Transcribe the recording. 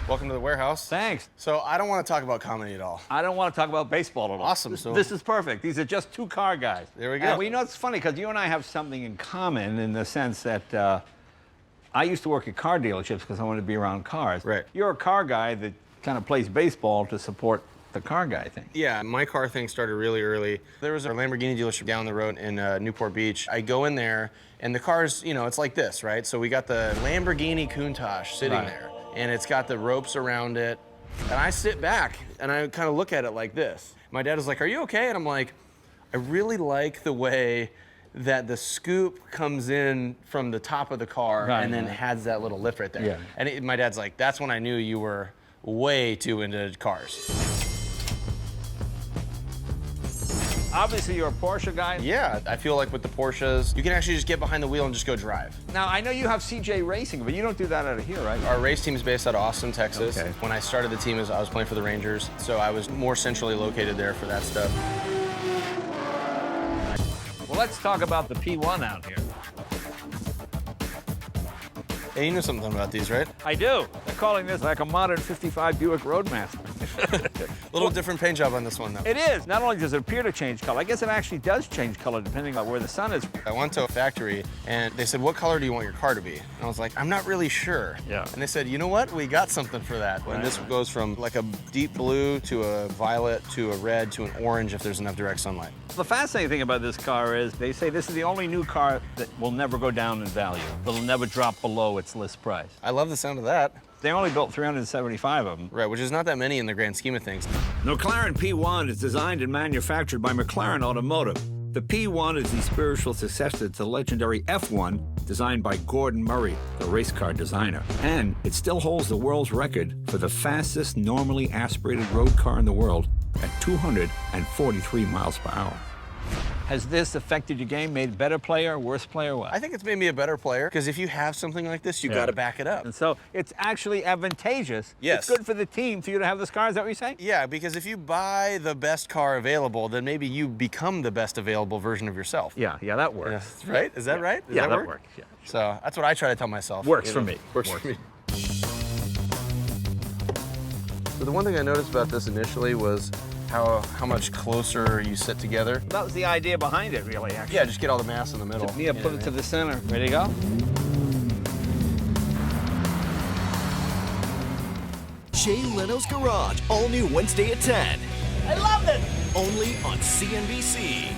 Welcome to the warehouse. Thanks. So I don't want to talk about comedy at all. I don't want to talk about baseball at all. Awesome. This is perfect. These are just two car guys. There we go. And, well, you know, it's funny because you and I have something in common in the sense that I used to work at car dealerships because I wanted to be around cars. Right. You're a car guy that kind of plays baseball to support the car guy thing. Yeah, my car thing started really early. There was a Lamborghini dealership down the road in Newport Beach. I go in there, and the car's, you know, it's like this, right? So we got the Lamborghini Countach sitting there, and it's got the ropes around it. And I sit back, and I kind of look at it like this. My dad is like, "Are you okay?" And I'm like, I really like the way that the scoop comes in from the top of the car and then has that little lift right there. Yeah. And my dad's like, "That's when I knew you were way too into cars." Obviously, you're a Porsche guy. Yeah, I feel like with the Porsches, you can actually just get behind the wheel and just go drive. Now, I know you have CJ Racing, but you don't do that out of here, right? Our race team is based out of Austin, Texas. Okay. When I started the team, I was playing for the Rangers, so I was more centrally located there for that stuff. Well, let's talk about the P1 out here. Hey, you know something about these, right? I do. They're calling this like a modern 55 Buick Roadmaster. A little different paint job on this one, though. It is. Not only does it appear to change color, I guess it actually does change color depending on where the sun is. I went to a factory, and they said, "What color do you want your car to be?" And I was like, "I'm not really sure." Yeah. And they said, "You know what? We got something for that." And this goes from like a deep blue to a violet to a red to an orange if there's enough direct sunlight. The fascinating thing about this car is they say this is the only new car that will never go down in value. It'll never drop below its list price. I love the sound of that. They only built 375 of them. Right, which is not that many in the grand scheme of things. The McLaren P1 is designed and manufactured by McLaren Automotive. The P1 is the spiritual successor to the legendary F1, designed by Gordon Murray, the race car designer. And it still holds the world's record for the fastest normally aspirated road car in the world at 243 miles per hour. Has this affected your game, made better player, worse player, what? I think it's made me a better player, because if you have something like this, you got to back it up. And so it's actually advantageous. Yes. It's good for the team for you to have this car, is that what you're saying? Yeah, because if you buy the best car available, then maybe you become the best available version of yourself. Yeah, that works. Yeah, right? Is that right? Does Yeah, that work? works. Yeah. So that's what I try to tell myself. Works for me. Works for me. So the one thing I noticed about this initially was how much closer you sit together. That was the idea behind it, really, actually. Yeah, just get all the mass in the middle. Yeah, put it to the center. Ready to go? Jay Leno's Garage, all new Wednesday at 10. I love it! Only on CNBC.